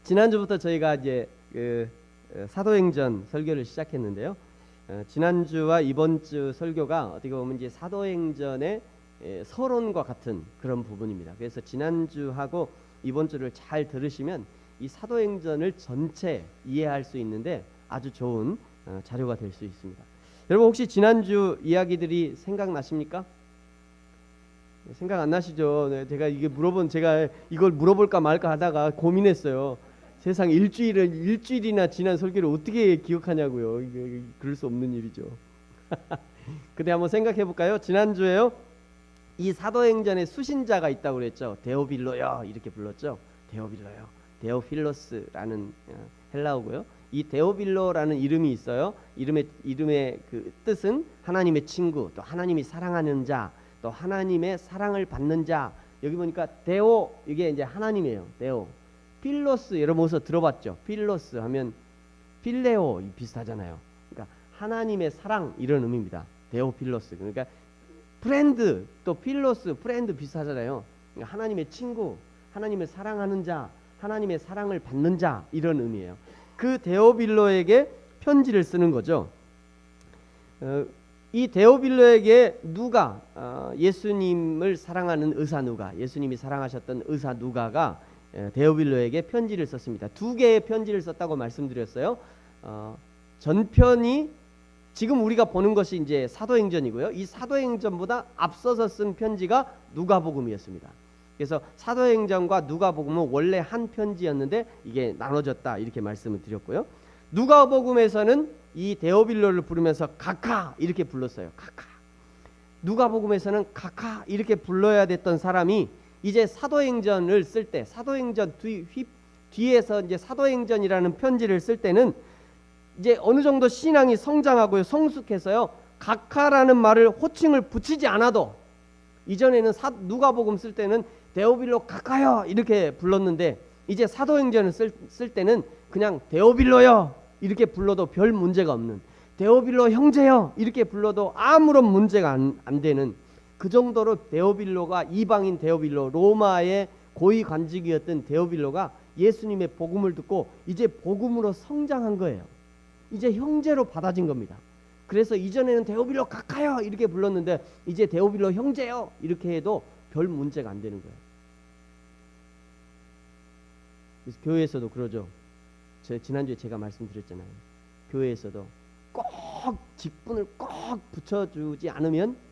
지난주부터 저희가 이제 사도행전 설교를 시작했는데요. 지난주와 이번 주 설교가 어떻게 보면 이제 사도행전의 서론과 같은 그런 부분입니다. 그래서 지난주하고 이번 주를 잘 들으시면 이 사도행전을 전체 이해할 수 있는데 아주 좋은 자료가 될 수 있습니다. 여러분 혹시 지난주 이야기들이 생각나십니까? 생각 안 나시죠? 네, 제가 이걸 물어볼까 말까 하다가 고민했어요. 세상 일주일이나 지난 설교를 어떻게 기억하냐고요. 이게 그럴 수 없는 일이죠. 근데 한번 생각해 볼까요? 지난주에요. 이 사도행전에 수신자가 있다고 그랬죠. 데오빌로요 이렇게 불렀죠. 데오빌로요. 데오필로스라는 헬라어고요. 이 데오빌로라는 이름이 있어요. 이름의 그 뜻은 하나님의 친구, 또 하나님이 사랑하는 자, 또 하나님의 사랑을 받는 자. 여기 보니까 데오, 이게 이제 하나님이에요. 데오. 필로스, 여러분 어디서 들어봤죠? 필로스 하면 필레오 비슷하잖아요. 그러니까 하나님의 사랑 이런 의미입니다. 데오필로스. 그러니까 프렌드, 또 필로스, 프렌드 비슷하잖아요. 그러니까 하나님의 친구, 하나님을 사랑하는 자, 하나님의 사랑을 받는 자 이런 의미예요. 그 데오빌로에게 편지를 쓰는 거죠. 이 데오빌로에게 누가, 예수님을 사랑하는 의사 누가, 예수님이 사랑하셨던 의사 누가가 데오빌로에게 편지를 썼습니다. 두 개의 편지를 썼다고 말씀드렸어요. 전편이 지금 우리가 보는 것이 이제 사도행전이고요. 이 사도행전보다 앞서서 쓴 편지가 누가복음이었습니다. 그래서 사도행전과 누가복음은 원래 한 편지였는데 이게 나눠졌다 이렇게 말씀을 드렸고요. 누가복음에서는 이 데오빌로를 부르면서 가카 이렇게 불렀어요. 가카. 누가복음에서는 가카 이렇게 불러야 됐던 사람이 이제 사도행전을 쓸 때, 사도행전 뒤에서 이제 사도행전이라는 편지를 쓸 때는 이제 어느 정도 신앙이 성장하고요, 성숙해서요, 가카라는 말을 호칭을 붙이지 않아도, 이전에는 누가복음 쓸 때는 데오빌로 가카요 이렇게 불렀는데 이제 사도행전을 쓸 때는 그냥 데오빌로요 이렇게 불러도 별 문제가 없는, 데오빌로 형제요 이렇게 불러도 아무런 문제가 안 되는 그 정도로 데오빌로가, 이방인 데오빌로, 로마의 고위 관직이었던 데오빌로가 예수님의 복음을 듣고 이제 복음으로 성장한 거예요. 이제 형제로 받아진 겁니다. 그래서 이전에는 데오빌로 가카요 이렇게 불렀는데 이제 데오빌로 형제요 이렇게 해도 별 문제가 안 되는 거예요. 그래서 교회에서도 그러죠. 지난주에 제가 말씀드렸잖아요. 교회에서도 꼭 직분을 꼭 붙여주지 않으면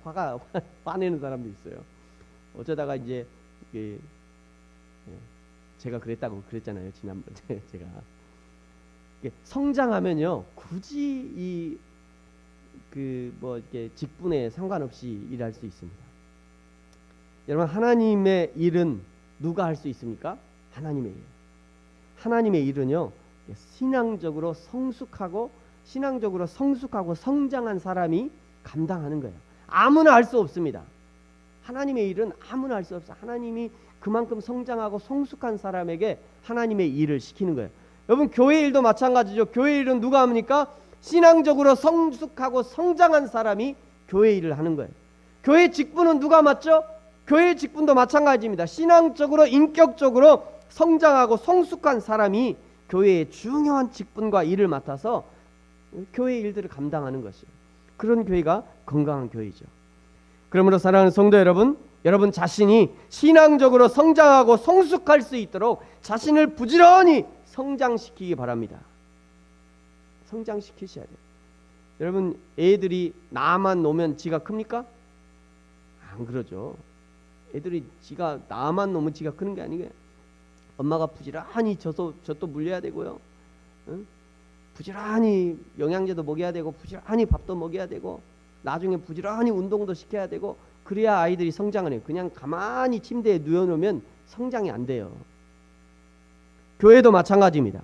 막 화내는 사람도 있어요. 어쩌다가 이제 제가 그랬잖아요. 지난번에 제가 성장하면요 굳이 이렇게 직분에 상관없이 일할 수 있습니다. 여러분 하나님의 일은 누가 할 수 있습니까? 하나님의 일. 하나님의 일은요 신앙적으로 성숙하고 성장한 사람이 감당하는 거예요. 아무나 할 수 없습니다. 하나님의 일은 아무나 할 수 없어요. 하나님이 그만큼 성장하고 성숙한 사람에게 하나님의 일을 시키는 거예요. 여러분 교회 일도 마찬가지죠. 교회 일은 누가 합니까? 신앙적으로 성숙하고 성장한 사람이 교회 일을 하는 거예요. 교회 직분은 누가 맡죠? 교회 직분도 마찬가지입니다. 신앙적으로 인격적으로 성장하고 성숙한 사람이 교회의 중요한 직분과 일을 맡아서 교회 일들을 감당하는 것이에요. 그런 교회가 건강한 교회죠. 그러므로 사랑하는 성도 여러분, 여러분 자신이 신앙적으로 성장하고 성숙할 수 있도록 자신을 부지런히 성장시키기 바랍니다. 성장시키셔야 돼요. 여러분 애들이 나만 놓으면 지가 큽니까? 안 그러죠. 애들이 지가 나만 놓으면 지가 크는 게 아니고요. 엄마가 부지런히 젖도 물려야 되고요. 응? 부지런히 영양제도 먹여야 되고 부지런히 밥도 먹여야 되고 나중에 부지런히 운동도 시켜야 되고 그래야 아이들이 성장을 해요. 그냥 가만히 침대에 누워놓으면 성장이 안 돼요. 교회도 마찬가지입니다.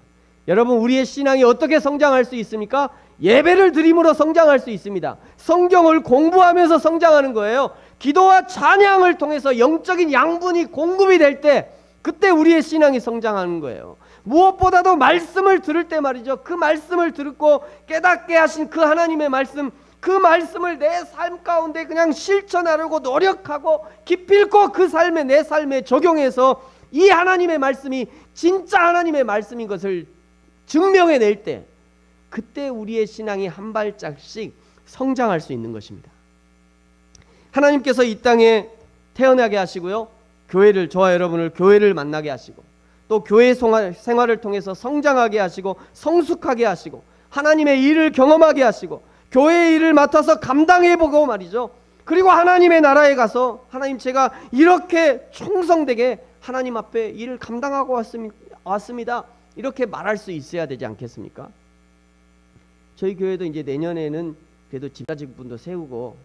여러분 우리의 신앙이 어떻게 성장할 수 있습니까? 예배를 드림으로 성장할 수 있습니다. 성경을 공부하면서 성장하는 거예요. 기도와 찬양을 통해서 영적인 양분이 공급이 될 때 그때 우리의 신앙이 성장하는 거예요. 무엇보다도 말씀을 들을 때 말이죠. 그 말씀을 듣고 깨닫게 하신 그 하나님의 말씀, 그 말씀을 내 삶 가운데 그냥 실천하려고 노력하고 기필코 그 삶에 내 삶에 적용해서 이 하나님의 말씀이 진짜 하나님의 말씀인 것을 증명해낼 때, 그때 우리의 신앙이 한 발짝씩 성장할 수 있는 것입니다. 하나님께서 이 땅에 태어나게 하시고요, 교회를, 저와 여러분을 교회를 만나게 하시고, 또 교회 생활을 통해서 성장하게 하시고 성숙하게 하시고 하나님의 일을 경험하게 하시고 교회의 일을 맡아서 감당해보고 말이죠. 그리고 하나님의 나라에 가서 하나님, 제가 이렇게 충성되게 하나님 앞에 일을 감당하고 왔습니다, 이렇게 말할 수 있어야 되지 않겠습니까? 저희 교회도 이제 내년에는 그래도 집사직분도 세우고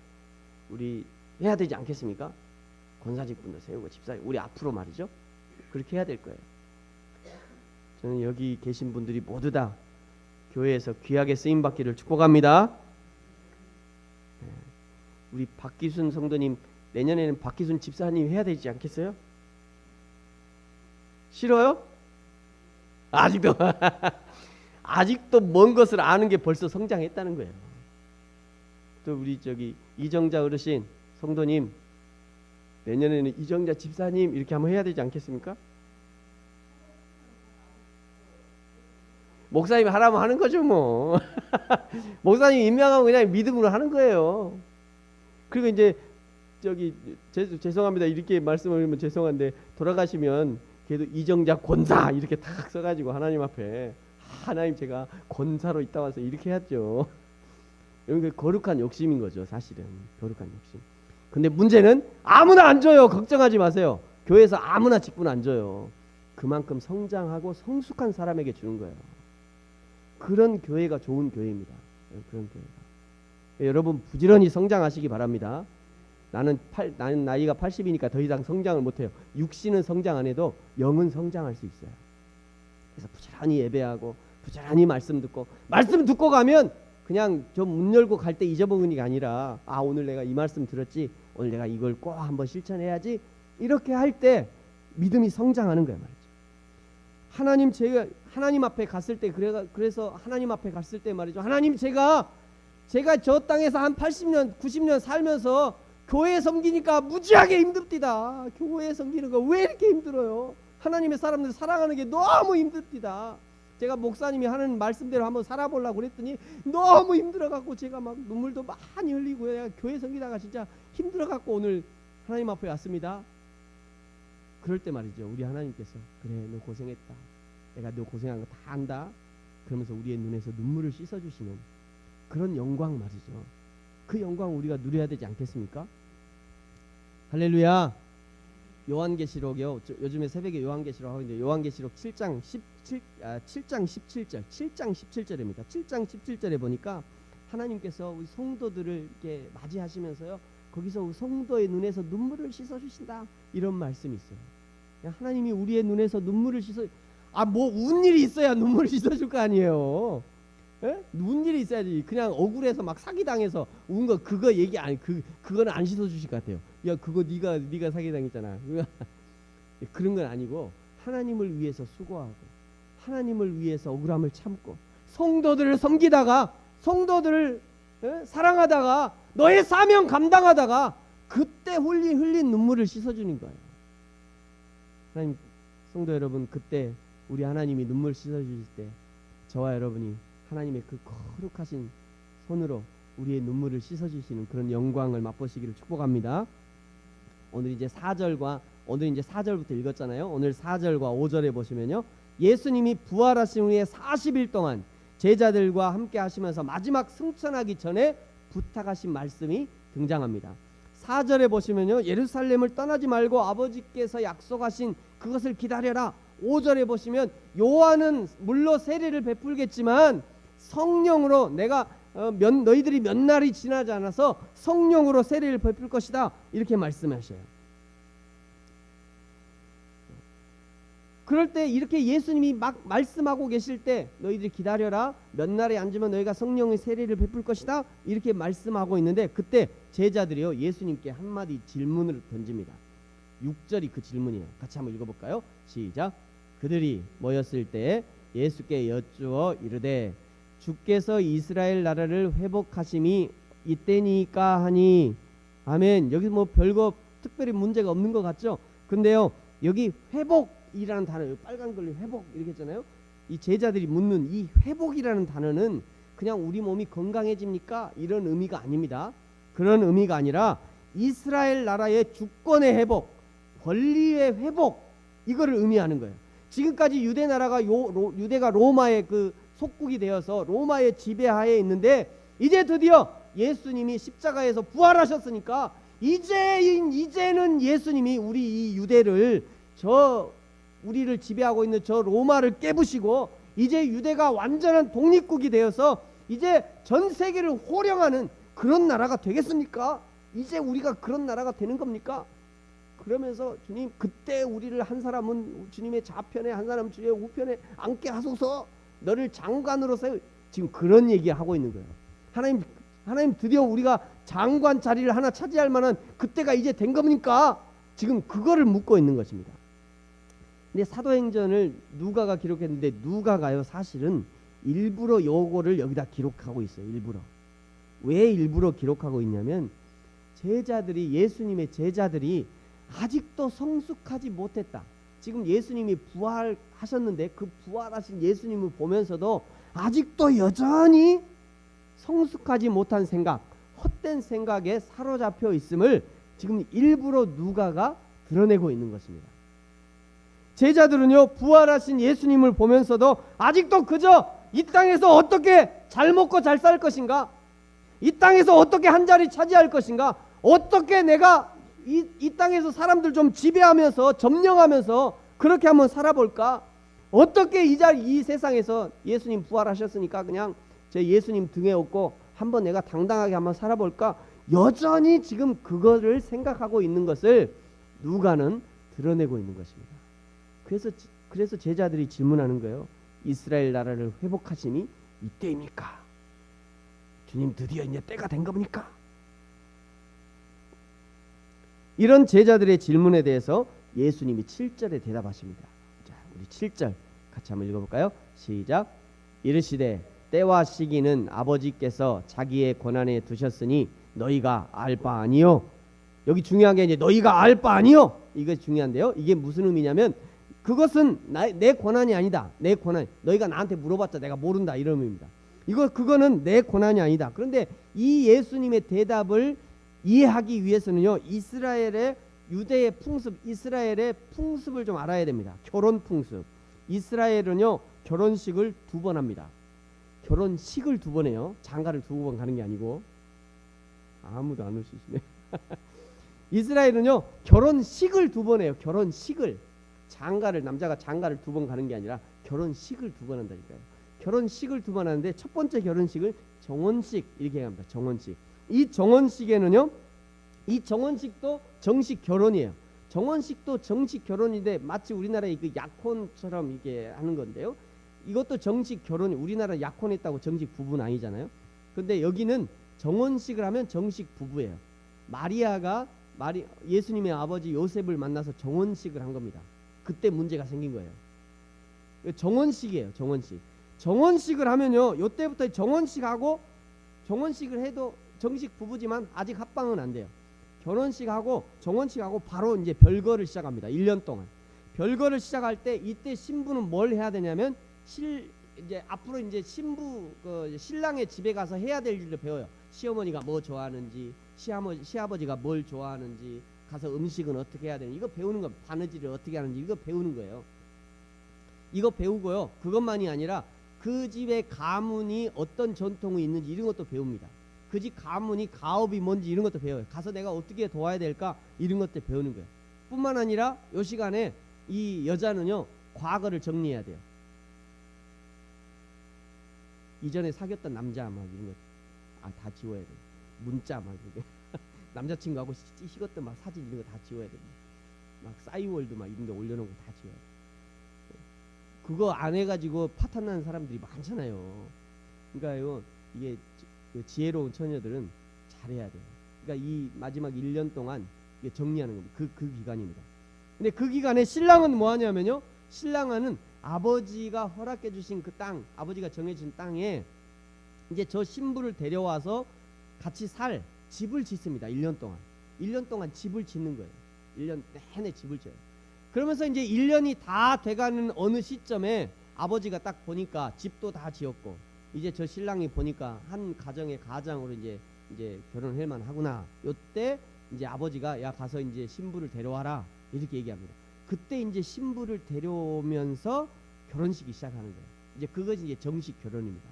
우리 해야 되지 않겠습니까? 권사직분도 세우고 집사, 우리 앞으로 말이죠, 그렇게 해야 될 거예요. 저는 여기 계신 분들이 모두 다 교회에서 귀하게 쓰임받기를 축복합니다. 우리 박기순 성도님, 내년에는 박기순 집사님 해야 되지 않겠어요? 싫어요? 아직도 먼 것을 아는 게 벌써 성장했다는 거예요. 또 우리 저기 이정자 어르신 성도님, 내년에는 이정자 집사님 이렇게 한번 해야 되지 않겠습니까? 목사님이 하라면 하는 거죠 뭐. 목사님 임명하면 그냥 믿음으로 하는 거예요. 그리고 이제 저기 죄송합니다 이렇게 말씀을 죄송한데, 돌아가시면 그래도 이정자 권사 이렇게 탁 써가지고 하나님 앞에, 하나님 제가 권사로 있다 와서 이렇게 해야죠. 이런 게 거룩한 욕심인 거죠, 사실은. 거룩한 욕심. 근데 문제는 아무나 안 줘요. 걱정하지 마세요. 교회에서 아무나 직분 안 줘요. 그만큼 성장하고 성숙한 사람에게 주는 거예요. 그런 교회가 좋은 교회입니다. 그런 교회가. 여러분 부지런히 성장하시기 바랍니다. 나는 나이가 80이니까 더 이상 성장을 못해요. 육신은 성장 안 해도 영은 성장할 수 있어요. 그래서 부지런히 예배하고 부지런히 말씀 듣고 가면 그냥 저 문 열고 갈 때 잊어먹는 게 아니라, 아 오늘 내가 이 말씀 들었지, 오늘 내가 이걸 꼭 한번 실천해야지, 이렇게 할 때 믿음이 성장하는 거예요 말이죠. 제가 하나님 앞에 갔을 때, 그래서 하나님 앞에 갔을 때 말이죠, 하나님 제가 저 땅에서 한 80년 90년 살면서 교회 섬기니까 무지하게 힘듭디다. 교회 섬기는 거 왜 이렇게 힘들어요? 하나님의 사람들 사랑하는 게 너무 힘듭디다. 제가 목사님이 하는 말씀대로 한번 살아보려고 그랬더니 너무 힘들어갖고 제가 막 눈물도 많이 흘리고, 내가 교회 섬기다가 진짜 힘들어갖고 오늘 하나님 앞에 왔습니다. 그럴 때 말이죠, 우리 하나님께서 그래 너 고생했다, 내가 너 고생한 거 다 안다, 그러면서 우리의 눈에서 눈물을 씻어주시는 그런 영광 말이죠. 그 영광 우리가 누려야 되지 않겠습니까? 할렐루야. 요한계시록이요, 요즘에 새벽에 요한계시록 하고 있는데, 요한계시록 7장 17절 7장 17절입니다. 7장 17절에 보니까 하나님께서 우리 성도들을 이렇게 맞이하시면서요, 거기서 성도의 눈에서 눈물을 씻어주신다, 이런 말씀이 있어요. 하나님이 우리의 눈에서 눈물을 뭐 운 일이 있어야 눈물을 씻어줄 거 아니에요. 에? 운 일이 있어야지. 그냥 억울해서 막 사기당해서 운 거, 그거 얘기 아니, 그거는 안 씻어주실 것 같아요. 야 그거 네가 사기당했잖아. 그런 건 아니고, 하나님을 위해서 수고하고 하나님을 위해서 억울함을 참고 성도들을 섬기다가, 성도들을 사랑하다가, 너의 사명 감당하다가, 그때 흘린 눈물을 씻어주는 거예요. 하나님, 성도 여러분, 그때 우리 하나님이 눈물 씻어주실 때 저와 여러분이 하나님의 그 거룩하신 손으로 우리의 눈물을 씻어주시는 그런 영광을 맛보시기를 축복합니다. 오늘 이제 4절부터 읽었잖아요. 오늘 4절과 5절에 보시면요, 예수님이 부활하신 후에 40일 동안 제자들과 함께 하시면서 마지막 승천하기 전에 부탁하신 말씀이 등장합니다. 4절에 보시면요, 예루살렘을 떠나지 말고 아버지께서 약속하신 그것을 기다려라. 5절에 보시면 요한은 물로 세례를 베풀겠지만 성령으로 내가 너희들이 몇 날이 지나지 않아서 성령으로 세례를 베풀 것이다, 이렇게 말씀하셔요. 그럴 때 이렇게 예수님이 막 말씀하고 계실 때, 너희들이 기다려라, 몇 날에 앉으면 너희가 성령의 세례를 베풀 것이다, 이렇게 말씀하고 있는데, 그때 제자들이요 예수님께 한마디 질문을 던집니다. 6절이 그 질문이에요. 같이 한번 읽어볼까요? 시작. 그들이 모였을 때 예수께 여쭈어 이르되 주께서 이스라엘 나라를 회복하심이 이때니까 하니. 아멘. 여기 뭐 별거 특별히 문제가 없는 것 같죠? 근데요, 여기 회복, 회복이라는 단어, 빨간 걸로 회복 이렇게 했잖아요. 이 제자들이 묻는 이 회복이라는 단어는 그냥 우리 몸이 건강해집니까? 이런 의미가 아닙니다. 그런 의미가 아니라 이스라엘 나라의 주권의 회복, 권리의 회복, 이거를 의미하는 거예요. 지금까지 유대 나라가 유대가 로마의 그 속국이 되어서 로마의 지배하에 있는데, 이제 드디어 예수님이 십자가에서 부활하셨으니까 이제는 예수님이 우리 이 유대를, 우리를 지배하고 있는 저 로마를 깨부시고 이제 유대가 완전한 독립국이 되어서 이제 전 세계를 호령하는 그런 나라가 되겠습니까? 이제 우리가 그런 나라가 되는 겁니까? 그러면서 주님, 그때 우리를 한 사람은 주님의 좌편에, 한 사람은 주의 우편에 앉게 하소서, 너를 장관으로서, 지금 그런 얘기하고 있는 거예요. 하나님 드디어 우리가 장관 자리를 하나 차지할 만한 그때가 이제 된 겁니까? 지금 그거를 묻고 있는 것입니다. 근데 사도행전을 누가가 기록했는데, 누가가요 사실은 일부러 요거를 여기다 기록하고 있어요. 왜 일부러 기록하고 있냐면, 예수님의 제자들이 아직도 성숙하지 못했다. 지금 예수님이 부활하셨는데 그 부활하신 예수님을 보면서도 아직도 여전히 성숙하지 못한 생각, 헛된 생각에 사로잡혀 있음을 지금 일부러 누가가 드러내고 있는 것입니다. 제자들은요, 부활하신 예수님을 보면서도 아직도 그저 이 땅에서 어떻게 잘 먹고 잘 살 것인가, 이 땅에서 어떻게 한 자리 차지할 것인가, 어떻게 내가 이 땅에서 사람들 좀 지배하면서 점령하면서 그렇게 한번 살아볼까, 어떻게 이 세상에서 예수님 부활하셨으니까 그냥 제 예수님 등에 업고 한번 내가 당당하게 한번 살아볼까, 여전히 지금 그거를 생각하고 있는 것을 누가는 드러내고 있는 것입니다. 그래서 제자들이 질문하는 거예요. 이스라엘 나라를 회복하심이 이때입니까? 주님, 드디어 이제 때가 된 겁니까? 이런 제자들의 질문에 대해서 예수님이 7절에 대답하십니다. 자, 우리 7절 같이 한번 읽어볼까요? 시작. 이르시되 때와 시기는 아버지께서 자기의 권한에 두셨으니 너희가 알 바 아니요. 여기 중요한 게 이제 너희가 알 바 아니요, 이게 중요한데요. 이게 무슨 의미냐면, 그것은 내 권한이 아니다. 내 권한, 너희가 나한테 물어봤자 내가 모른다, 이런 의미입니다. 그거는 내 권한이 아니다. 그런데 이 예수님의 대답을 이해하기 위해서는요, 유대의 풍습, 이스라엘의 풍습을 좀 알아야 됩니다. 결혼 풍습. 이스라엘은요, 결혼식을 2번 합니다. 결혼식을 2번 해요. 장가를 2번 가는 게 아니고. 아무도 안 오시시네. 이스라엘은요, 결혼식을 2번 해요. 결혼식을. 남자가 장가를 2번 가는 게 아니라 결혼식을 2번 한다니까요. 결혼식을 2번 하는데, 첫 번째 결혼식을 정혼식 이렇게 합니다. 정혼식. 이 정혼식에는요, 이 정혼식도 정식 결혼이에요. 정혼식도 정식 결혼인데 마치 우리나라의 그 약혼처럼 이게 하는 건데요. 이것도 정식 결혼이, 우리나라 약혼했다고 정식 부부는 아니잖아요. 근데 여기는 정혼식을 하면 정식 부부예요. 예수님의 아버지 요셉을 만나서 정혼식을 한 겁니다. 그때 문제가 생긴 거예요. 정혼식이에요. 정혼식을 하면요, 이때부터 정혼식을 해도 정식 부부지만 아직 합방은 안 돼요. 정혼식하고 바로 이제 별거를 시작합니다. 1년 동안 별거를 시작할 때, 이때 신부는 뭘 해야 되냐면, 이제 앞으로 이제 신랑의 집에 가서 해야 될 일을 배워요. 시어머니가 뭐 좋아하는지, 시아버지가 뭘 좋아하는지, 가서 음식은 어떻게 해야 되는지, 이거 배우는 거, 바느질을 어떻게 하는지 이거 배우는 거예요. 이거 배우고요, 그것만이 아니라 그 집의 가문이 어떤 전통이 있는지 이런 것도 배웁니다. 그 집 가문이 가업이 뭔지 이런 것도 배워요. 가서 내가 어떻게 도와야 될까, 이런 것도 배우는 거예요. 뿐만 아니라 이 시간에 이 여자는요, 과거를 정리해야 돼요. 이전에 사귀었던 남자 막 이런 거 다 지워야 돼요. 문자 막 이렇게 남자친구하고 찍었던 막 사진 이런 거 다 지워야 돼요. 막 싸이월드 막 이런 데 올려놓은 거 다 지워야 돼요. 그거 안 해가지고 파탄나는 사람들이 많잖아요. 그러니까요, 이게 지혜로운 처녀들은 잘해야 돼요. 그러니까 이 마지막 1년 동안 이게 정리하는 겁니다. 그 기간입니다. 근데 그 기간에 신랑은 뭐 하냐면요, 신랑은 아버지가 허락해 주신 그 땅, 아버지가 정해준 땅에 이제 저 신부를 데려와서 같이 집을 짓습니다. 1년 동안 집을 짓는 거예요. 1년 내내 집을 져요. 그러면서 이제 1년이 다 돼가는 어느 시점에 아버지가 딱 보니까 집도 다 지었고 이제 저 신랑이 보니까 한 가정의 가장으로 이제 결혼할 만하구나. 요때 이제 아버지가 야 가서 이제 신부를 데려와라 이렇게 얘기합니다. 그때 이제 신부를 데려오면서 결혼식이 시작하는 거예요. 이제 그것이 이제 정식 결혼입니다.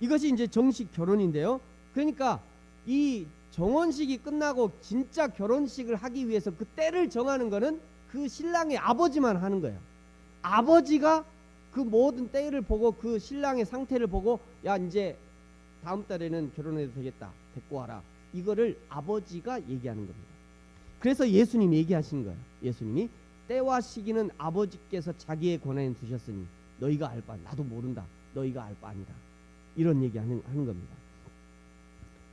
이것이 이제 정식 결혼인데요. 그러니까 이 정혼식이 끝나고 진짜 결혼식을 하기 위해서 그 때를 정하는 거는 그 신랑의 아버지만 하는 거예요. 아버지가 그 모든 때를 보고 그 신랑의 상태를 보고 야 이제 다음 달에는 결혼해도 되겠다. 데리고 와라. 이거를 아버지가 얘기하는 겁니다. 그래서 예수님이 얘기하신 거예요. 예수님이 때와 시기는 아버지께서 자기의 권한에 두셨으니 너희가 알 바 나도 모른다. 너희가 알 바 아니다. 이런 얘기하는 겁니다.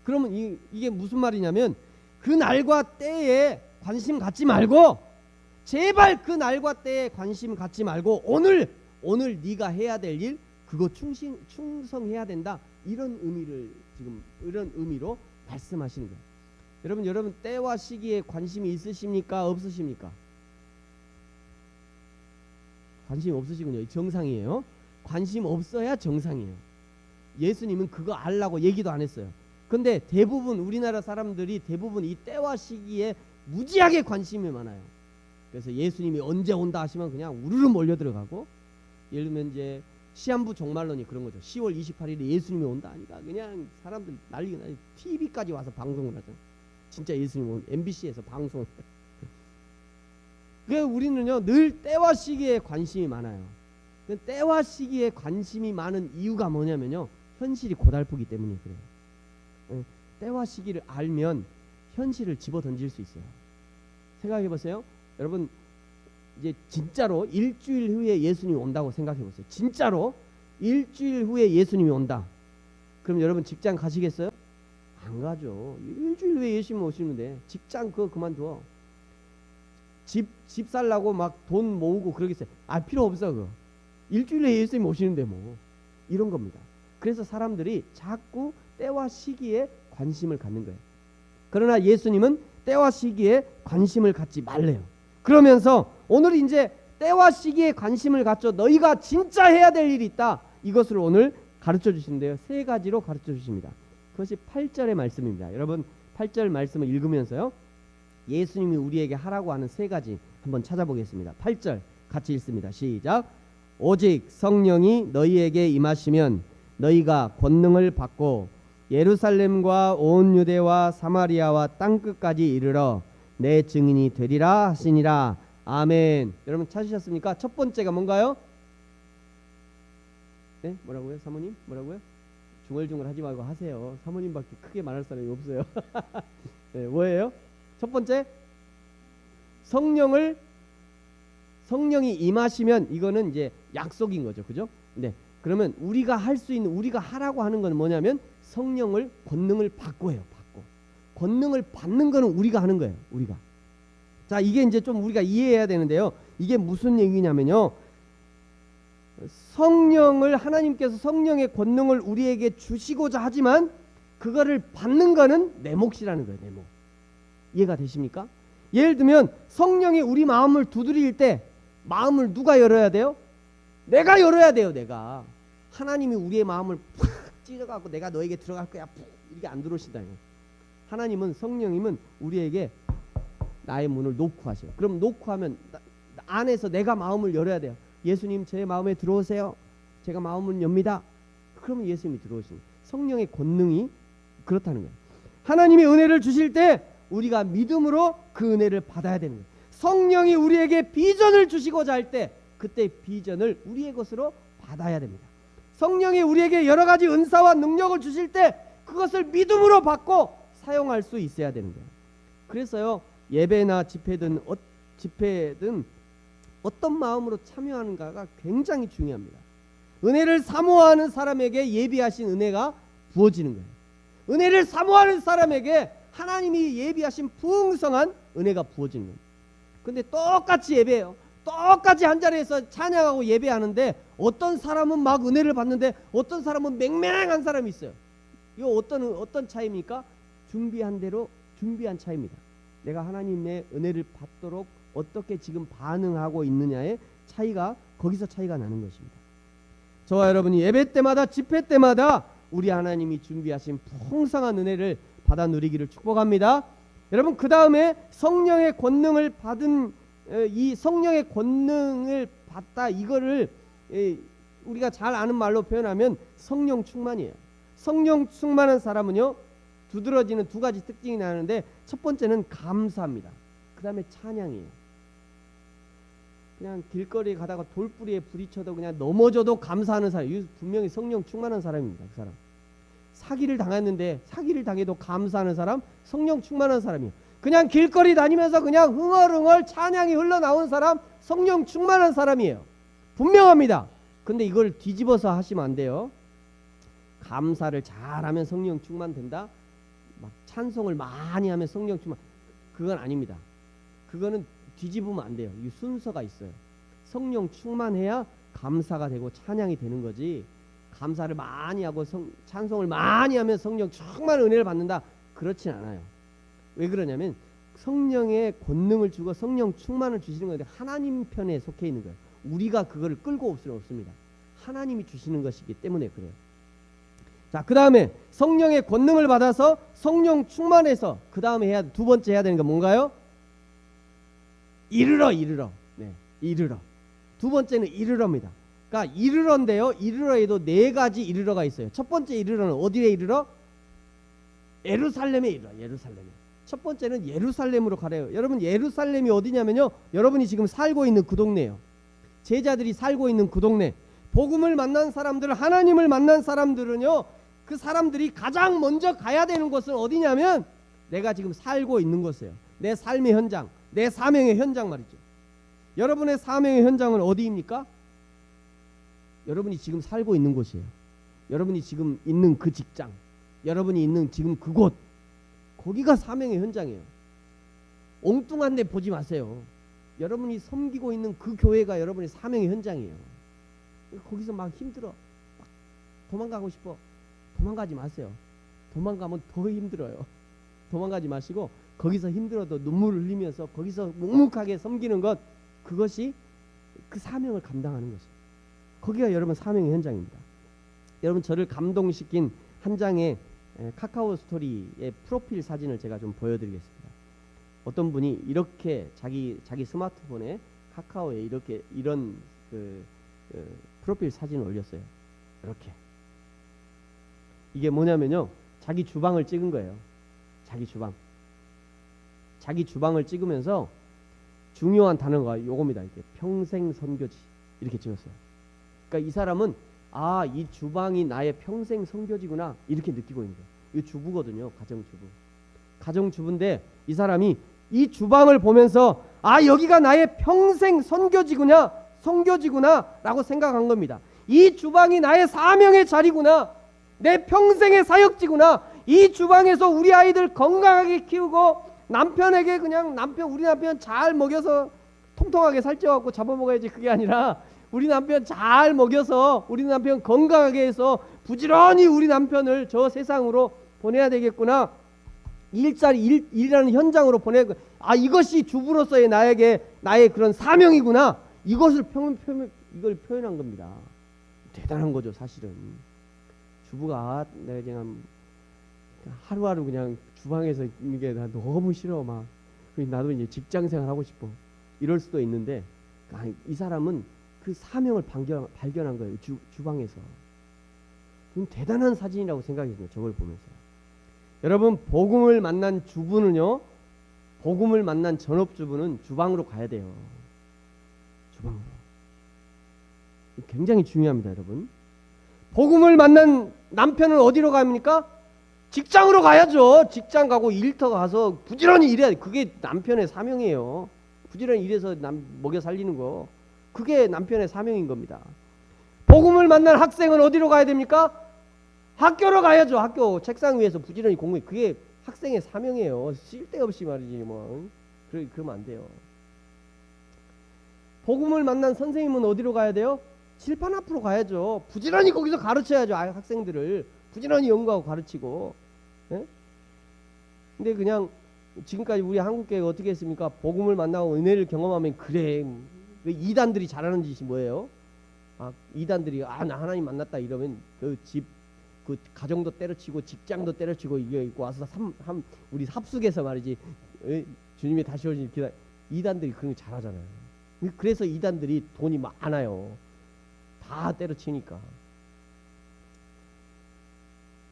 그러면 이게 무슨 말이냐면 그 날과 때에 관심 갖지 말고 제발 그 날과 때에 관심 갖지 말고 오늘 네가 해야 될 일 그거 충성해야 된다. 이런 의미로 말씀하시는 거예요. 여러분 때와 시기에 관심이 있으십니까? 없으십니까? 관심 없으시군요. 정상이에요. 관심 없어야 정상이에요. 예수님은 그거 알라고 얘기도 안 했어요. 근데 대부분 우리나라 사람들이 대부분 이 때와 시기에 무지하게 관심이 많아요. 그래서 예수님이 언제 온다 하시면 그냥 우르르 몰려 들어가고 예를 들면 이제 시한부 종말론이 그런 거죠. 10월 28일에 예수님이 온다 하니까 그냥 사람들 난리가 나요. TV까지 와서 방송을 하죠. 진짜 예수님 온 MBC에서 방송을 그래서 우리는요 늘 때와 시기에 관심이 많아요. 때와 시기에 관심이 많은 이유가 뭐냐면요 현실이 고달프기 때문에 그래요. 때와 시기를 알면 현실을 집어던질 수 있어요. 생각해 보세요. 여러분 이제 진짜로 일주일 후에 예수님이 온다고 생각해 보세요. 진짜로 일주일 후에 예수님이 온다. 그럼 여러분 직장 가시겠어요? 안 가죠. 일주일 후에 예수님 오시는데 직장 그거 그만둬. 집 살라고 막 돈 모으고 그러겠어요. 필요 없어 그거. 일주일 후에 예수님 오시는데 뭐 이런 겁니다. 그래서 사람들이 자꾸 때와 시기에 관심을 갖는 거예요. 그러나 예수님은 때와 시기에 관심을 갖지 말래요. 그러면서 오늘 이제 때와 시기에 관심을 갖죠. 너희가 진짜 해야 될 일이 있다. 이것을 오늘 가르쳐 주시는데요. 세 가지로 가르쳐 주십니다. 그것이 8절의 말씀입니다. 여러분 8절 말씀을 읽으면서요. 예수님이 우리에게 하라고 하는 세 가지 한번 찾아보겠습니다. 8절 같이 읽습니다. 시작. 오직 성령이 너희에게 임하시면 너희가 권능을 받고 예루살렘과 온 유대와 사마리아와 땅끝까지 이르러 내 증인이 되리라 하시니라. 아멘. 여러분 찾으셨습니까? 첫 번째가 뭔가요? 네? 뭐라고요? 사모님? 뭐라고요? 중얼중얼 하지 말고 하세요. 사모님밖에 크게 말할 사람이 없어요. 네, 뭐예요? 첫 번째 성령이 임하시면 이거는 이제 약속인 거죠. 그죠? 네. 그러면 우리가 할 수 있는 우리가 하라고 하는 건 뭐냐면 성령을 권능을 받고요. 받고. 권능을 받는 거는 우리가 하는 거예요. 우리가. 자, 이게 이제 좀 우리가 이해해야 되는데요. 이게 무슨 얘기냐면요. 하나님께서 성령의 권능을 우리에게 주시고자 하지만 그거를 받는 거는 내 몫이라는 거예요. 내 몫. 이해가 되십니까? 예를 들면 성령이 우리 마음을 두드릴 때 마음을 누가 열어야 돼요? 내가 열어야 돼요. 내가. 하나님이 우리의 마음을 팍 찢어갖고 내가 너에게 들어갈 거야 이렇게 안 들어오신다. 하나님은 성령님은 우리에게 나의 문을 놓고 하세요. 그럼 놓고 하면 안에서 내가 마음을 열어야 돼요. 예수님 제 마음에 들어오세요. 제가 마음을 엽니다. 그러면 예수님이 들어오십니다. 성령의 권능이 그렇다는 거예요. 하나님이 은혜를 주실 때 우리가 믿음으로 그 은혜를 받아야 되는 거예요. 성령이 우리에게 비전을 주시고자 할 때 그때 비전을 우리의 것으로 받아야 됩니다. 성령이 우리에게 여러 가지 은사와 능력을 주실 때 그것을 믿음으로 받고 사용할 수 있어야 되는 거예요. 그래서요 예배나 집회든 어떤 마음으로 참여하는가가 굉장히 중요합니다. 은혜를 사모하는 사람에게 예비하신 은혜가 부어지는 거예요. 은혜를 사모하는 사람에게 하나님이 예비하신 풍성한 은혜가 부어지는 거예요. 근데 똑같이 예배해요. 똑같이 한 자리에서 찬양하고 예배하는데 어떤 사람은 막 은혜를 받는데 어떤 사람은 맹맹한 사람이 있어요. 이거 어떤 차이입니까? 준비한 대로 준비한 차이입니다. 내가 하나님의 은혜를 받도록 어떻게 지금 반응하고 있느냐의 차이가 거기서 차이가 나는 것입니다. 저와 여러분이 예배 때마다 집회 때마다 우리 하나님이 준비하신 풍성한 은혜를 받아 누리기를 축복합니다. 여러분 그 다음에 성령의 권능을 받은 이 성령의 권능을 받다 이거를 우리가 잘 아는 말로 표현하면 성령 충만이에요. 성령 충만한 사람은요 두드러지는 두 가지 특징이 나는데 첫 번째는 감사입니다. 그 다음에 찬양이에요. 그냥 길거리에 가다가 돌뿌리에 부딪혀도 그냥 넘어져도 감사하는 사람, 분명히 성령 충만한 사람입니다. 그 사람. 사기를 당했는데 사기를 당해도 감사하는 사람, 성령 충만한 사람이에요. 그냥 길거리 다니면서 그냥 흥얼흥얼 찬양이 흘러나온 사람, 성령 충만한 사람이에요. 분명합니다. 근데 이걸 뒤집어서 하시면 안 돼요. 감사를 잘하면 성령 충만된다. 막 찬송을 많이 하면 성령 충만. 그건 아닙니다. 그거는 뒤집으면 안 돼요. 이 순서가 있어요. 성령 충만해야 감사가 되고 찬양이 되는 거지. 감사를 많이 하고 찬송을 많이 하면 성령 충만한 은혜를 받는다. 그렇진 않아요. 왜 그러냐면 성령의 권능을 주고 성령 충만을 주시는 건데 하나님 편에 속해 있는 거예요. 우리가 그거를 끌고 올 수는 없습니다. 하나님이 주시는 것이기 때문에 그래요. 자, 그 다음에 성령의 권능을 받아서 성령 충만해서 그 다음에 두 번째 해야 되는 게 뭔가요? 이르러. 네, 이르러. 두 번째는 이르러입니다. 그러니까 이르러인데요. 이르러에도 네 가지 이르러가 있어요. 첫 번째 이르러는 어디에 이르러? 예루살렘에 이르러. 예루살렘에. 첫 번째는 예루살렘으로 가래요. 여러분 예루살렘이 어디냐면요. 여러분이 지금 살고 있는 그 동네예요. 제자들이 살고 있는 그 동네. 복음을 만난 사람들, 하나님을 만난 사람들은요. 그 사람들이 가장 먼저 가야 되는 곳은 어디냐면 내가 지금 살고 있는 곳이에요. 내 삶의 현장, 내 사명의 현장 말이죠. 여러분의 사명의 현장은 어디입니까? 여러분이 지금 살고 있는 곳이에요. 여러분이 지금 있는 그 직장, 여러분이 있는 지금 그곳, 거기가 사명의 현장이에요. 엉뚱한 데 보지 마세요. 여러분이 섬기고 있는 그 교회가 여러분의 사명의 현장이에요. 거기서 막 힘들어, 막 도망가고 싶어. 도망가지 마세요. 도망가면 더 힘들어요. 도망가지 마시고 거기서 힘들어도 눈물을 흘리면서 거기서 묵묵하게 섬기는 것, 그것이 그 사명을 감당하는 것이에요. 거기가 여러분 사명의 현장입니다. 여러분 저를 감동시킨 한 장의 카카오 스토리의 프로필 사진을 제가 좀 보여드리겠습니다. 어떤 분이 이렇게 자기 스마트폰에 카카오에 이런 프로필 사진을 올렸어요. 이렇게. 이게 뭐냐면요. 자기 주방을 찍은 거예요. 자기 주방을 찍으면서 중요한 단어가 요겁니다. 이렇게 평생 선교지 이렇게 찍었어요. 그러니까 이 사람은 이 주방이 나의 평생 선교지구나 이렇게 느끼고 있는 거예요. 이 주부거든요. 가정주부인데 이 사람이 이 주방을 보면서 여기가 나의 평생 선교지구나 라고 생각한 겁니다. 이 주방이 나의 사명의 자리구나, 내 평생의 사역지구나. 이 주방에서 우리 아이들 건강하게 키우고 남편에게 그냥 우리 남편 잘 먹여서 통통하게 살쪄갖고 잡아먹어야지, 그게 아니라 우리 남편 잘 먹여서 우리 남편 건강하게 해서 부지런히 우리 남편을 저 세상으로 보내야 되겠구나. 일이라는 현장으로 보내고, 이것이 주부로서의 나의 그런 사명이구나. 이걸 표현한 겁니다. 대단한 거죠, 사실은. 주부가 내가 그냥 하루하루 그냥 주방에서 있는 게 나 너무 싫어, 막 나도 이제 직장생활 하고 싶어, 이럴 수도 있는데, 이 사람은 그 사명을 발견한 거예요. 주방에서. 대단한 사진이라고 생각했습니다. 저걸 보면서. 여러분, 복음을 만난 주부는요, 복음을 만난 전업주부는 주방으로 가야 돼요. 주방으로. 굉장히 중요합니다, 여러분. 복음을 만난 남편은 어디로 갑니까? 직장으로 가야죠. 직장 가고 일터 가서 부지런히 일해야 돼. 그게 남편의 사명이에요. 부지런히 일해서 먹여 살리는 거, 그게 남편의 사명인 겁니다. 복음을 만난 학생은 어디로 가야 됩니까? 학교로 가야죠. 학교 책상 위에서 부지런히 공부해. 그게 학생의 사명이에요. 쓸데없이 말이지 뭐. 그러면 안 돼요. 복음을 만난 선생님은 어디로 가야 돼요? 칠판 앞으로 가야죠. 부지런히 거기서 가르쳐야죠. 학생들을 부지런히 연구하고 가르치고. 예? 근데 그냥 지금까지 우리 한국교회가 어떻게 했습니까? 복음을 만나고 은혜를 경험하면 그래. 이단들이 잘하는 짓이 뭐예요? 이단들이 나 하나님 만났다 이러면 그 집 그 가정도 때려치고 직장도 때려치고 이게 와서 우리 합숙에서 말이지 주님이 다시 오실 기다. 이단들이 그런 거 잘하잖아요. 그래서 이단들이 돈이 많아요. 다 때려치니까.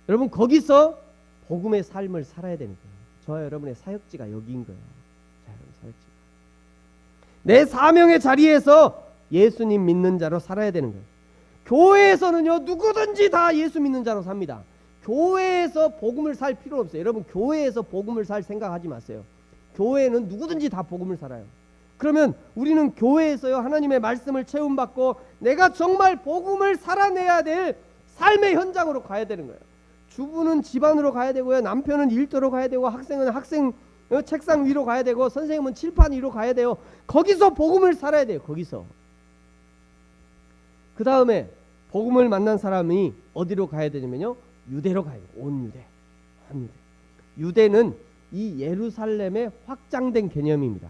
여러분 거기서 복음의 삶을 살아야 되는 거예요. 저와 여러분의 사역지가 여기인 거예요. 자, 여러분 사역지가. 내 사명의 자리에서 예수님 믿는 자로 살아야 되는 거예요. 교회에서는요 누구든지 다 예수 믿는 자로 삽니다. 교회에서 복음을 살 필요 없어요. 여러분 교회에서 복음을 살 생각하지 마세요. 교회는 누구든지 다 복음을 살아요. 그러면 우리는 교회에서요 하나님의 말씀을 체험받고 내가 정말 복음을 살아내야 될 삶의 현장으로 가야 되는 거예요. 주부는 집안으로 가야 되고요. 남편은 일터로 가야 되고 학생은 학생 책상 위로 가야 되고 선생님은 칠판 위로 가야 돼요. 거기서 복음을 살아야 돼요. 거기서. 그 다음에 복음을 만난 사람이 어디로 가야 되냐면요. 유대로 가야 돼요. 온 유대. 한 유대. 유대는 이 예루살렘의 확장된 개념입니다.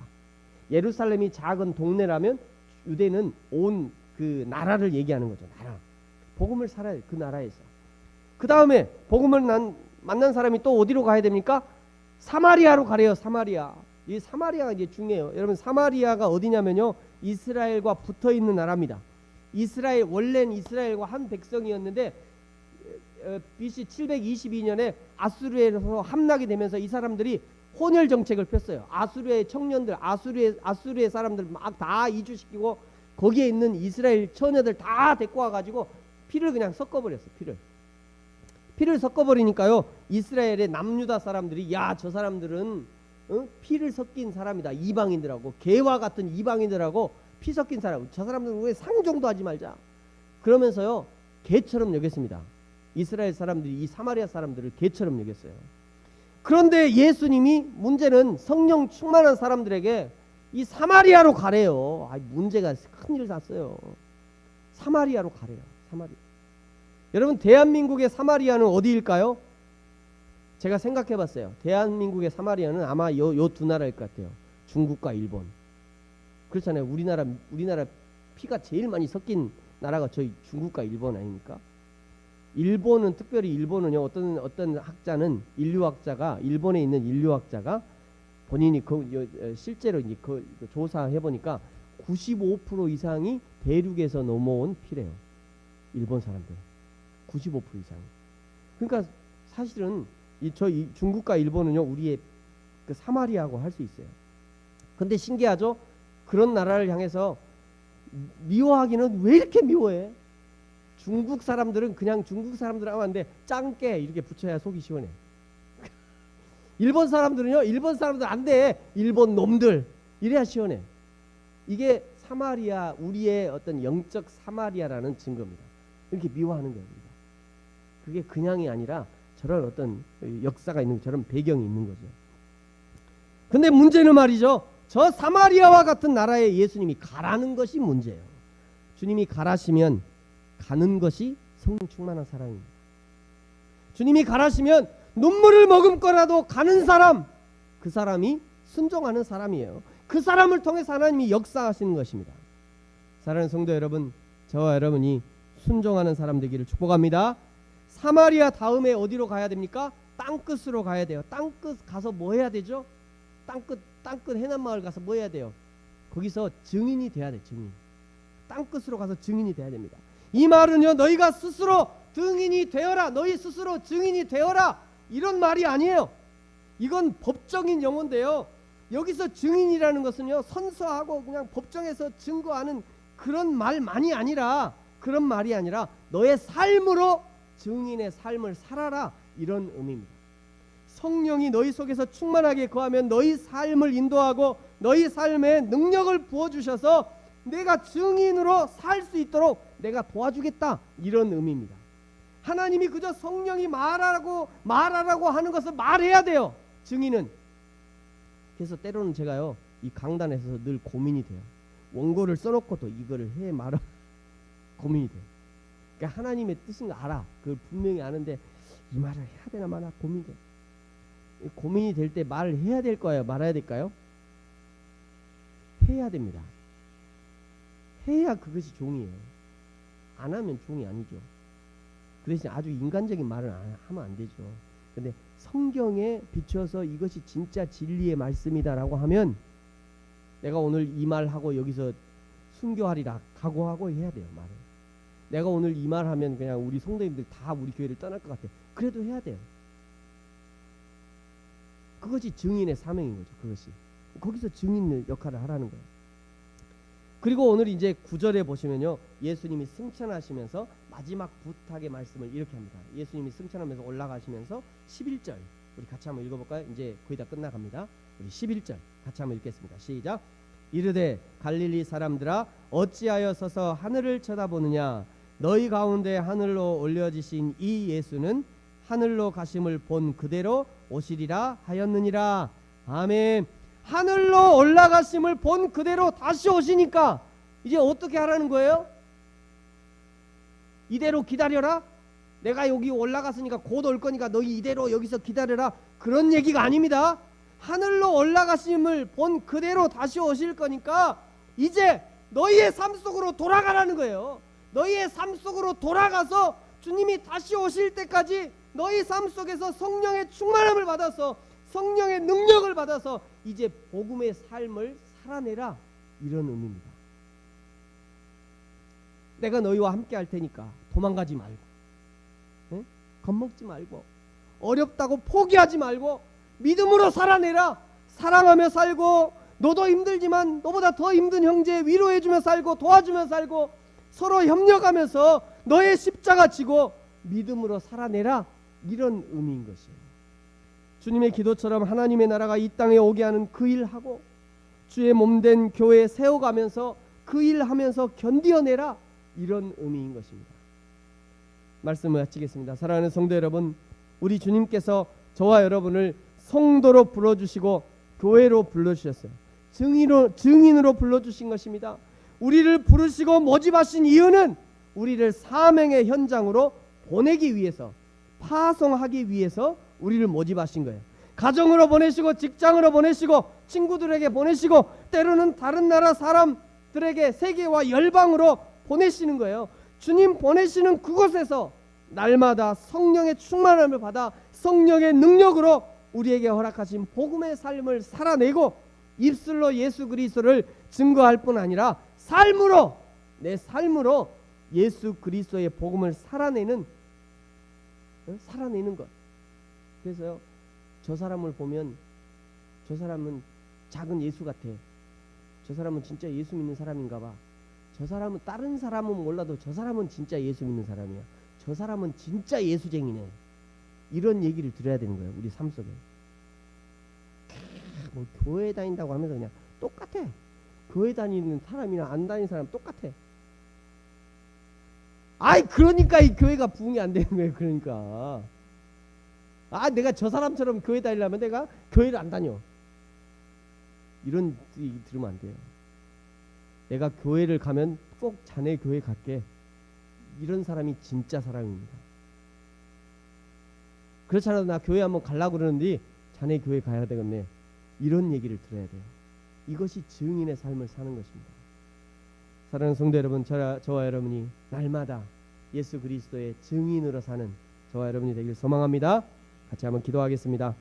예루살렘이 작은 동네라면 유대는 온 그 나라를 얘기하는 거죠. 나라. 복음을 살아야 돼. 그 나라에서. 그 다음에 복음을 만난 사람이 또 어디로 가야 됩니까? 사마리아로 가래요. 사마리아. 이 사마리아가 이제 중요해요. 여러분 사마리아가 어디냐면요. 이스라엘과 붙어 있는 나라입니다. 이스라엘 원래는 이스라엘과 한 백성이었는데 BC 722년에 아수르에서 함락이 되면서 이 사람들이 혼혈 정책을 폈어요. 아수르의 청년들, 아수르의 사람들 막 다 이주시키고 거기에 있는 이스라엘 처녀들 다 데리고 와가지고 피를 그냥 섞어버렸어. 피를 섞어버리니까요. 이스라엘의 남유다 사람들이 야, 저 사람들은 피를 섞인 사람이다. 이방인들하고 개와 같은 이방인들하고 피 섞인 사람. 저 사람들은 왜 상종도 하지 말자. 그러면서요. 개처럼 여겼습니다. 이스라엘 사람들이 이 사마리아 사람들을 개처럼 여겼어요. 그런데 예수님이 문제는 성령 충만한 사람들에게 이 사마리아로 가래요. 문제가 큰일 났어요. 사마리아로 가래요. 사마리아. 여러분 대한민국의 사마리아는 어디일까요? 제가 생각해봤어요. 대한민국의 사마리아는 아마 요 두 나라일 것 같아요. 중국과 일본. 그렇잖아요. 우리나라 피가 제일 많이 섞인 나라가 저희 중국과 일본 아닙니까? 일본은 특별히 일본은요 어떤 학자는 인류학자가 일본에 있는 인류학자가 본인이 실제로 이제 조사해 보니까 95% 이상이 대륙에서 넘어온 피래요. 일본 사람들 95% 이상. 그러니까 사실은 저희 중국과 일본은요 우리의 그 사마리아하고 할 수 있어요. 근데 신기하죠? 그런 나라를 향해서 미워하기는 왜 이렇게 미워해? 중국 사람들은 그냥 중국 사람들 하면 안 돼. 짱깨 이렇게 붙여야 속이 시원해. 일본 사람들은요. 일본 사람들 안 돼. 일본 놈들 이래야 시원해. 이게 사마리아 우리의 어떤 영적 사마리아라는 증거입니다. 이렇게 미워하는 거예요. 그게 그냥이 아니라 저런 어떤 역사가 있는 저런 배경이 있는 거죠. 근데 문제는 말이죠. 저 사마리아와 같은 나라에 예수님이 가라는 것이 문제예요. 주님이 가라시면 가는 것이 성령 충만한 사람입니다. 주님이 가라시면 눈물을 머금고라도 가는 사람, 그 사람이 순종하는 사람이에요. 그 사람을 통해서 하나님이 역사하시는 것입니다. 사랑하는 성도 여러분, 저와 여러분이 순종하는 사람 되기를 축복합니다. 사마리아 다음에 어디로 가야 됩니까? 땅끝으로 가야 돼요. 땅끝 가서 뭐 해야 되죠? 땅끝 해남마을 가서 뭐 해야 돼요? 거기서 증인이 돼야 돼. 증인. 땅끝으로 가서 증인이 돼야 됩니다. 이 말은요 너희가 스스로 증인이 되어라. 너희 스스로 증인이 되어라. 이런 말이 아니에요. 이건 법적인 용어인데요. 여기서 증인이라는 것은요 선서하고 그냥 법정에서 증거하는 그런 말만이 아니라 그런 말이 아니라 너의 삶으로 증인의 삶을 살아라. 이런 의미입니다. 성령이 너희 속에서 충만하게 거하면 너희 삶을 인도하고 너희 삶에 능력을 부어주셔서 내가 증인으로 살 수 있도록 내가 도와주겠다. 이런 의미입니다. 하나님이 그저 성령이 말하라고 하는 것을 말해야 돼요. 증인은. 그래서 때로는 제가요 이 강단에서 늘 고민이 돼요. 원고를 써놓고도 이거를 해 말아 고민이 돼요. 그러니까 하나님의 뜻인 거 알아. 그걸 분명히 아는데 이 말을 해야 되나 마나 고민이 돼요. 고민이 될 때 말을 해야 될 거예요, 말아야 될까요? 해야 됩니다. 해야 그것이 종이에요. 안 하면 종이 아니죠. 그 대신 아주 인간적인 말을 하면 안 되죠. 근데 성경에 비춰서 이것이 진짜 진리의 말씀이다라고 하면 내가 오늘 이 말하고 여기서 순교하리라 각오하고 해야 돼요, 말을. 내가 오늘 이 말하면 그냥 우리 성도님들 다 우리 교회를 떠날 것 같아. 그래도 해야 돼요. 그것이 증인의 사명인 거죠. 그것이. 거기서 증인 역할을 하라는 거예요. 그리고 오늘 이제 9절에 보시면요, 예수님이 승천하시면서 마지막 부탁의 말씀을 이렇게 합니다. 예수님이 승천하면서 올라가시면서 11절 우리 같이 한번 읽어볼까요? 이제 거의 다 끝나갑니다. 우리 11절 같이 한번 읽겠습니다. 시작. 이르되 갈릴리 사람들아 어찌하여 서서 하늘을 쳐다보느냐? 너희 가운데 하늘로 올려지신 이 예수는 하늘로 가심을 본 그대로 오시리라 하였느니라. 아멘. 하늘로 올라가심을 본 그대로 다시 오시니까 이제 어떻게 하라는 거예요? 이대로 기다려라. 내가 여기 올라갔으니까 곧 올 거니까 너희 이대로 여기서 기다려라. 그런 얘기가 아닙니다. 하늘로 올라가심을 본 그대로 다시 오실 거니까 이제 너희의 삶 속으로 돌아가라는 거예요. 너희의 삶 속으로 돌아가서 주님이 다시 오실 때까지 너희 삶 속에서 성령의 충만함을 받아서 성령의 능력을 받아서 이제 복음의 삶을 살아내라, 이런 의미입니다. 내가 너희와 함께 할 테니까 도망가지 말고, 네? 겁먹지 말고, 어렵다고 포기하지 말고 믿음으로 살아내라. 사랑하며 살고, 너도 힘들지만 너보다 더 힘든 형제 위로해주며 살고 도와주며 살고 서로 협력하면서 너의 십자가 지고 믿음으로 살아내라, 이런 의미인 것이에요. 주님의 기도처럼 하나님의 나라가 이 땅에 오게 하는 그 일하고 주의 몸된 교회 세워가면서 그 일하면서 견디어내라, 이런 의미인 것입니다. 말씀을 마치겠습니다. 사랑하는 성도 여러분, 우리 주님께서 저와 여러분을 성도로 불러주시고 교회로 불러주셨어요. 증인으로 불러주신 것입니다. 우리를 부르시고 모집하신 이유는 우리를 사명의 현장으로 보내기 위해서, 파송하기 위해서 우리를 모집하신 거예요. 가정으로 보내시고 직장으로 보내시고 친구들에게 보내시고 때로는 다른 나라 사람들에게 세계와 열방으로 보내시는 거예요. 주님 보내시는 그곳에서 날마다 성령의 충만함을 받아 성령의 능력으로 우리에게 허락하신 복음의 삶을 살아내고 입술로 예수 그리스도를 증거할 뿐 아니라 삶으로, 내 삶으로 예수 그리스도의 복음을 살아내는 것. 그래서요, 저 사람을 보면 저 사람은 작은 예수 같아. 저 사람은 진짜 예수 믿는 사람인가 봐. 저 사람은, 다른 사람은 몰라도 저 사람은 진짜 예수 믿는 사람이야. 저 사람은 진짜 예수쟁이네. 이런 얘기를 들어야 되는 거예요, 우리 삶 속에. 뭐 교회 다닌다고 하면서 그냥 똑같아. 교회 다니는 사람이나 안 다니는 사람 똑같아. 아이, 그러니까 이 교회가 부흥이 안 되는 거예요. 그러니까 내가 저 사람처럼 교회 다니려면 내가 교회를 안 다녀, 이런 얘기 들으면 안 돼요. 내가 교회를 가면 꼭 자네 교회 갈게, 이런 사람이 진짜 사람입니다. 그렇지 않아도 나 교회 한번 가려고 그러는데 자네 교회 가야 되겠네, 이런 얘기를 들어야 돼요. 이것이 증인의 삶을 사는 것입니다. 사랑하는 성도 여러분, 저와 여러분이 날마다 예수 그리스도의 증인으로 사는 저와 여러분이 되길 소망합니다. 같이 한번 기도하겠습니다.